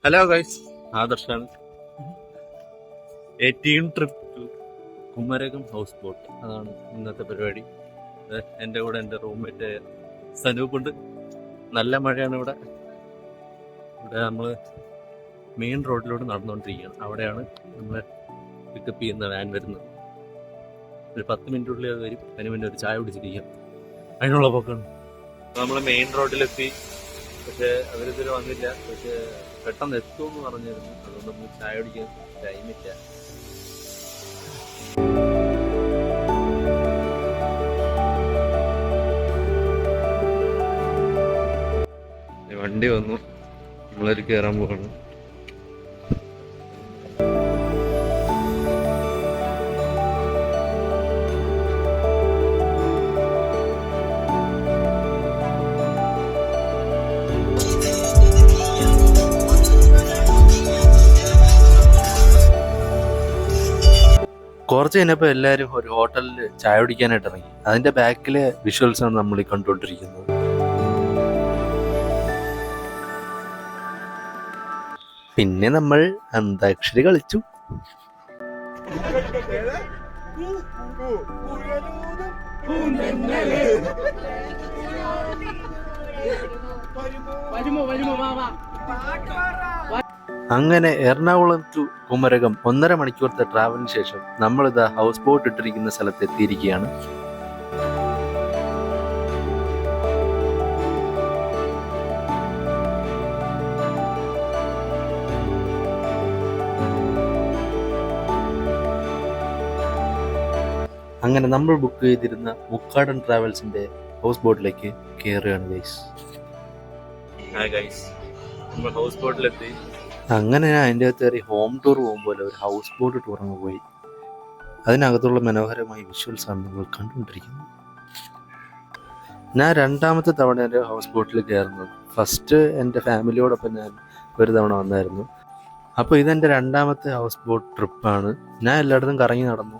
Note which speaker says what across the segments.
Speaker 1: Hello guys, ആദർശാണ്. 18 trip to Kumarakom house boat, അതാണ് ഇന്നത്തെ പരിപാടി. എൻ്റെ കൂടെ എൻ്റെ റൂംമേറ്റ് സനൂപുണ്ട്. നല്ല മഴയാണ് ഇവിടെ. നമ്മൾ മെയിൻ റോഡിലൂടെ നടന്നുകൊണ്ടിരിക്കുകയാണ്. അവിടെയാണ് നമ്മൾ പിക്കപ്പ് ചെയ്യുന്ന വാൻ വരുന്നത്. ഒരു 10 മിനിറ്റുള്ളിൽ അത് വരും. അതിന് മുന്നേ ഒരു ചായ കുടിച്ചിരിക്കാം, അതിനുള്ള പോക്കാണ്. നമ്മൾ മെയിൻ റോഡിലെത്തി. പക്ഷെ അവരിതുവരെ വന്നില്ല. പക്ഷെ പെട്ടെന്ന് എത്തുമെന്ന് പറഞ്ഞിരുന്നു. അതുകൊണ്ട് നമ്മൾ ചായ കുടിക്കാൻ ടൈമില്ല. വണ്ടി വന്നു, നമ്മളൊരു കയറാൻ പോവാണ്. കുറച്ച് കഴിഞ്ഞപ്പോൾ എല്ലാവരും ഒരു ഹോട്ടലിൽ ചായ കുടിക്കാനായിട്ട് ഇറങ്ങി. അതിന്റെ ബാക്കിലെ വിഷ്വൽസ് ആണ് നമ്മൾ ഈ കണ്ടുകൊണ്ടിരിക്കുന്നത്. പിന്നെ നമ്മൾ അന്താക്ഷരി കളിച്ചു. അങ്ങനെ എറണാകുളം ടു കുമരകം 1.5 മണിക്കൂറത്തെ ട്രാവലിന് ശേഷം നമ്മളിതാ ഹൗസ് ബോട്ട് ഇട്ടിരിക്കുന്ന സ്ഥലത്ത് എത്തിയിരിക്കുകയാണ്. അങ്ങനെ നമ്മൾ ബുക്ക് ചെയ്തിരുന്ന മുക്കാടൻ ട്രാവൽസിന്റെ ഹൗസ് ബോട്ടിലേക്ക് കയറുകയാണ് ഗൈസ്. നമ്മൾ ഹൗസ് ബോട്ടിലെത്തി. അങ്ങനെ ഞാൻ അതിൻ്റെ അകത്ത് കയറി ഹോം ടൂർ പോകുമ്പോൾ ഒരു ഹൗസ് ബോട്ട് ടൂർ അങ്ങ് പോയി. അതിനകത്തുള്ള മനോഹരമായ വിഷ്വൽസ് ആണ് നമ്മൾ കണ്ടുകൊണ്ടിരിക്കുന്നത്. ഞാൻ 2ാമത്തെ തവണ എൻ്റെ ഹൗസ് ബോട്ടിൽ കയറുന്നത്. ഫസ്റ്റ് എൻ്റെ ഫാമിലിയോടൊപ്പം ഞാൻ ഒരു തവണ വന്നായിരുന്നു. അപ്പോൾ ഇതെൻ്റെ 2ാമത്തെ ഹൗസ് ബോട്ട് ട്രിപ്പാണ്. ഞാൻ എല്ലായിടത്തും കറങ്ങി നടന്നു.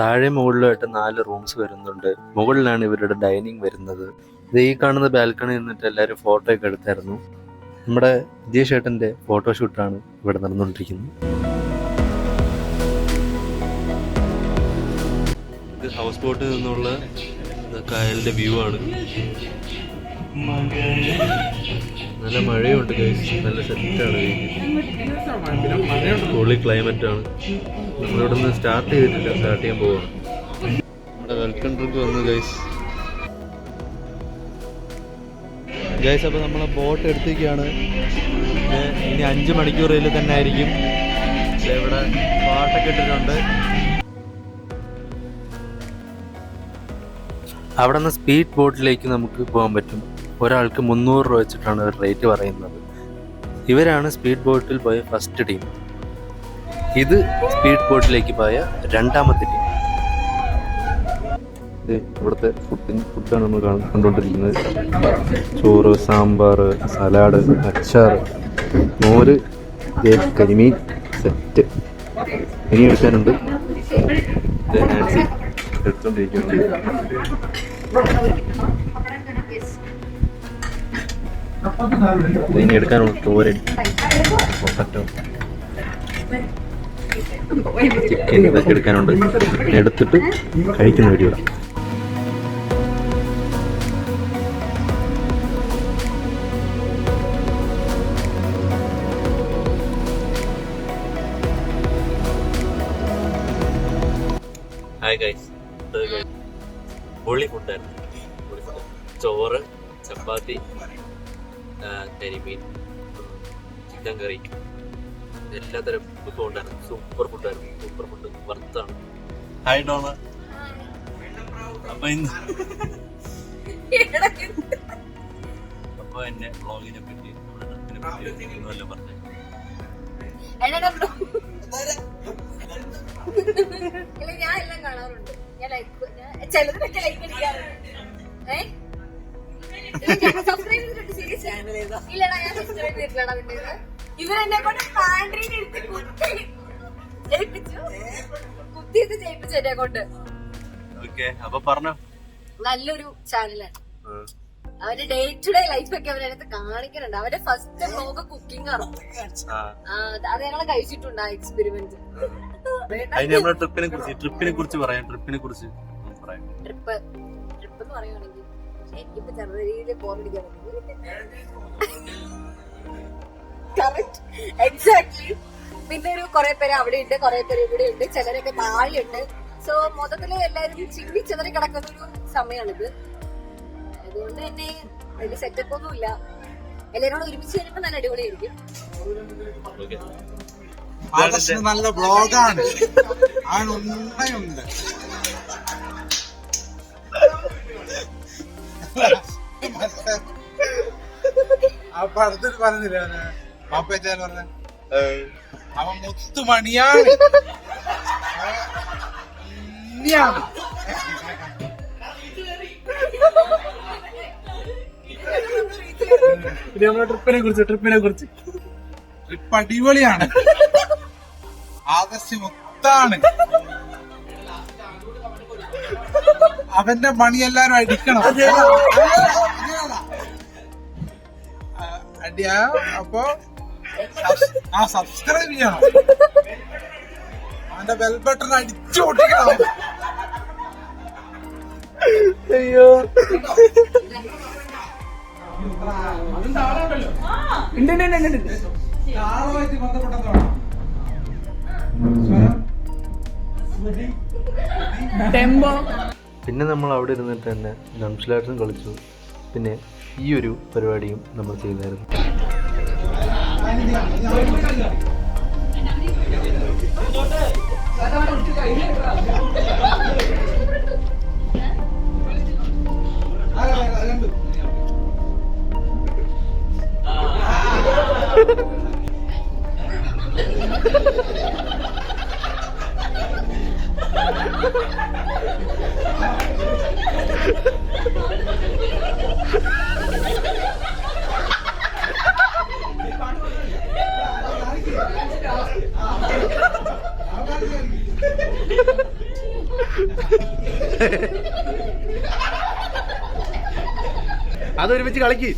Speaker 1: താഴെ മുകളിലായിട്ട് 4 റൂംസ് വരുന്നുണ്ട്. മുകളിലാണ് ഇവരുടെ ഡൈനിങ് വരുന്നത്. ഇത് ഈ കാണുന്ന ബാൽക്കണി നിന്നിട്ട് എല്ലാവരും ഫോട്ടോ ഒക്കെ എടുത്തായിരുന്നു. നമ്മുടെ വിജയ് ചേട്ടൻ്റെ ഫോട്ടോഷൂട്ടാണ് ഇവിടെ നടന്നുകൊണ്ടിരിക്കുന്നത്. ഇത് ഹൗസ് ബോട്ടിൽ നിന്നുള്ള കായലിൻ്റെ വ്യൂ ആണ്. നല്ല മഴയുണ്ട് ഗൈസ്, നല്ല സെറ്റാണ്. പൊളി ക്ലൈമറ്റാണ്. നമ്മളിവിടെ നിന്ന് സ്റ്റാർട്ട് ചെയ്തിട്ടില്ല, സ്റ്റാർട്ട് ചെയ്യാൻ പോവാണ്. നമ്മുടെ വെൽക്കം ഡ്രിങ്ക് വന്നു ഗൈസ്. അപ്പോൾ നമ്മളെ ബോട്ട് എടുത്തിരിക്കുകയാണ്. ഇനി 5 മണിക്കൂറിൽ തന്നെ ആയിരിക്കും. ഇവിടെ പാട്ടൊക്കെ ഇട്ടിട്ടുണ്ട്. അവിടെ നിന്ന് സ്പീഡ് ബോട്ടിലേക്ക് നമുക്ക് പോകാൻ പറ്റും. ഒരാൾക്ക് 300 രൂപ വെച്ചിട്ടാണ് റേറ്റ് പറയുന്നത്. ഇവരാണ് സ്പീഡ് ബോട്ടിൽ പോയ ഫസ്റ്റ് ടീം. ഇത് സ്പീഡ് ബോട്ടിലേക്ക് പോയ 2ാമത്തെ ടീം. ഇവിടുത്തെ ഫുഡാണ് നമ്മൾ കണ്ടുകൊണ്ടിരിക്കുന്നത്. ചോറ്, സാമ്പാർ, സലാഡ്, അച്ചാർ, മോര്, കരിമീൻ സെറ്റ്. ഇനി എടുക്കാനുണ്ട്. നാൻസി എടുത്തോണ്ടിരിക്കുന്നുണ്ട്. ഇനി എടുക്കാനുള്ള തോരൻ, പൊട്ടറ്റോ, ചിക്കൻ, ഇതൊക്കെ എടുക്കാനുണ്ട്. എടുത്തിട്ട് കഴിക്കുന്ന വീഡിയോ. ഹായ് ഗൈസ്, പൊളി ഫുഡായിരുന്നു. ചോറ്, ചപ്പാത്തി, കരിമീൻ, ചിക്കൻ കറി, എല്ലാത്തരം ഫുഡും ഉണ്ടായിരുന്നു. സൂപ്പർ ഫുഡായിരുന്നു. സൂപ്പർ ഫുഡ്, വർത്താണ്. ഹായ് ഡോണ. അപ്പൊ എന്നെ വ്ളോഗിനെ പറ്റി, ഒന്നുമല്ല പറഞ്ഞു.
Speaker 2: ഞാൻ എല്ലാം കാണാറുണ്ട്. ഞാൻ ചിലതൊക്കെ ലൈക്ക് അടിക്കാറുണ്ട്. സബ്സ്ക്രൈബ് ചെയ്തിട്ടുണ്ട്. സീരിയസ് ഇല്ലടാ, ഞാൻ സബ്സ്ക്രൈബ് ചെയ്തിട്ടില്ലടാ. അതിന്റെ ഇവരെന്നെ കൊണ്ട് പാൻഡ്രീൻ എടുത്ത് കുത്തിയിട്ട് ചെയ്യിപ്പിച്ചു എന്നെ കൊണ്ട്.
Speaker 1: അപ്പൊ പറഞ്ഞോ,
Speaker 2: നല്ലൊരു ചാനലാണ്. അവന്റെ ഡേ ടു ഡേ ലൈഫ് ഒക്കെ അവനടുത്ത് കാണിക്കുന്നുണ്ട്. അവന്റെ ഫസ്റ്റ് വ്ലോഗ് കുക്കിംഗ് ആണ്. അത് ഞങ്ങള് കഴിച്ചിട്ടുണ്ട് ആ എക്സ്പെരിമെന്റ്.
Speaker 1: ട്രിപ്പിനെ കുറിച്ച് പറയാം.
Speaker 2: ട്രിപ്പ് എന്ന് പറയുകയാണെങ്കിൽ എനിക്കിപ്പോ ചെറിയ രീതിയിൽ ബോറടിക്കാൻ കറക്റ്റ് എക്സാക്ട്ലി. പിന്നെ ഒരു കുറെ പേര് അവിടെ ഉണ്ട്, കുറെ പേര് ഇവിടെ ഉണ്ട്, ചിലരൊക്കെ താഴെയുണ്ട്. സോ മൊത്തത്തില് എല്ലാരും ചിന്തി ചെതറി കിടക്കുന്ന ഒരു സമയമാണിത്. അതുകൊണ്ട് തന്നെ വലിയ സെറ്റപ്പ് ഒന്നും ഇല്ല. എല്ലാവരും ഒരുമിച്ച് വരുമ്പോ നല്ല അടിപൊളിയായിരിക്കും.
Speaker 3: നല്ല ബ്ലോഗാണ്. അവനുണ്ട് ആ പടത്തിൽ പറഞ്ഞില്ല പാപ്പേച്ചാൻ പറഞ്ഞ അവൻ മുത്തുമണിയാണ്.
Speaker 1: ട്രിപ്പിനെ കുറിച്ച്
Speaker 3: ട്രിപ്പ് അടിപൊളിയാണ്. ആദർശ് മുത്താണ്. അവന്റെ മണി എല്ലാരും അടിക്കണം. അടിയാ അപ്പൊ സബ്സ്ക്രൈബ് ചെയ്യണം. അവന്റെ ബെൽ ബട്ടൺ അടിച്ചു പൊട്ടിക്കണം.
Speaker 1: അയ്യോ പിന്നെ നമ്മൾ അവിടെ ഇരുന്നിട്ട് തന്നെ ഡംസ്ലാറ്റ്സും കളിച്ചു. പിന്നെ ഈ ഒരു പരിപാടിയും നമ്മൾ ചെയ്തായിരുന്നു. അതൊരുമിച്ച് കളിക്ക്.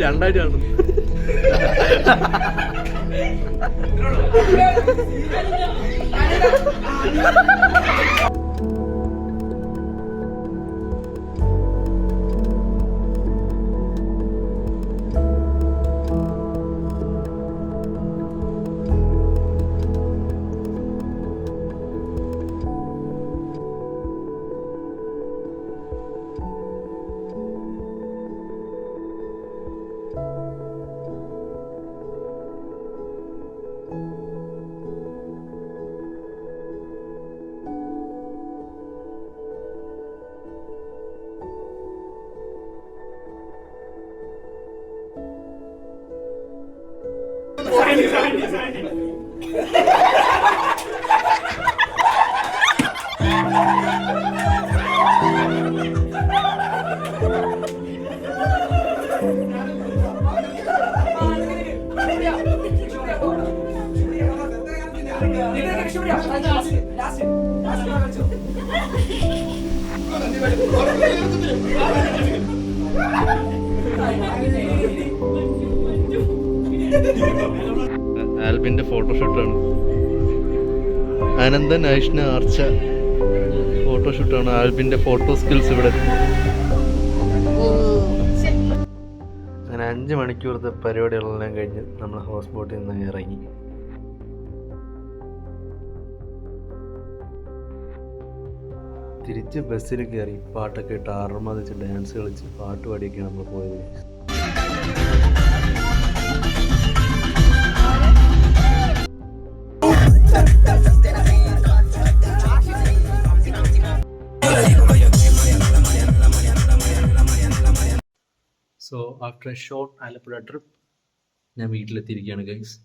Speaker 1: രണ്ടായിട്ടാണ് ആൽബിൻ്റെ ഫോട്ടോഷൂട്ടാണ്. അനന്തൻ ഐഷ്ണ ആർച്ച ഫോട്ടോഷൂട്ടാണ്. ആൽബിൻ്റെ ഫോട്ടോ സ്കിൽസ് ഇവിടെ. അങ്ങനെ 5 മണിക്കൂറത്തെ പരിപാടികളെല്ലാം കഴിഞ്ഞ് നമ്മൾ ഹൗസ് ബോട്ടിൽ നിന്ന് ഇറങ്ങി. തിരിച്ച് ബസ്സിൽ കയറി പാട്ടൊക്കെ ഇട്ട് ആർമതിച്ച് ഡാൻസ് കളിച്ച് പാട്ട് പാടിയൊക്കെയാണ് നമ്മൾ പോയത്. So after A short Alappuzha trip ഞാൻ വീട്ടിലെത്തിയിരിക്കുകയാണ് ഗൈസ്.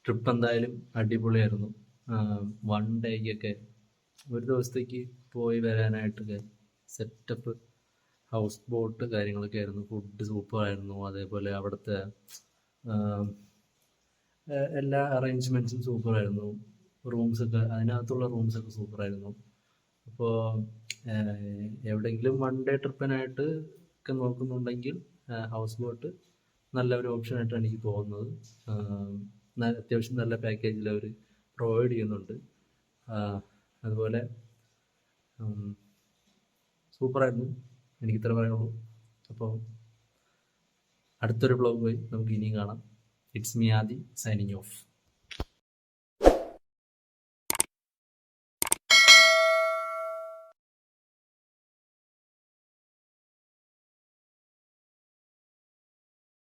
Speaker 1: ട്രിപ്പ് എന്തായാലും അടിപൊളിയായിരുന്നു. 1 ഡേക്കൊക്കെ ഒരു ദിവസത്തേക്ക് പോയി വരാനായിട്ടൊക്കെ സെറ്റപ്പ് ഹൗസ് ബോട്ട് കാര്യങ്ങളൊക്കെ ആയിരുന്നു. ഫുഡ് സൂപ്പറായിരുന്നു. അതേപോലെ അവിടുത്തെ എല്ലാ അറേഞ്ച്മെൻറ്റ്സും സൂപ്പറായിരുന്നു. റൂംസൊക്കെ അതിനകത്തുള്ള റൂംസൊക്കെ സൂപ്പറായിരുന്നു. അപ്പോൾ എവിടെയെങ്കിലും 1 ഡേ ട്രിപ്പിനായിട്ട് ഒക്കെ നോക്കുന്നുണ്ടെങ്കിൽ ഹൗസ് ബോട്ട് നല്ല ഒരു ഓപ്ഷനായിട്ടാണ് എനിക്ക് തോന്നുന്നത്. അത്യാവശ്യം നല്ല പാക്കേജിൽ അവർ പ്രൊവൈഡ് ചെയ്യുന്നുണ്ട്. അതുപോലെ സൂപ്പറായിരുന്നു. എനിക്ക് ഇത്ര പറയാനുള്ളൂ. അപ്പോൾ അടുത്തൊരു വ്ളോഗ് പോയി നമുക്ക് ഇനിയും കാണാം. It's me Adi signing of.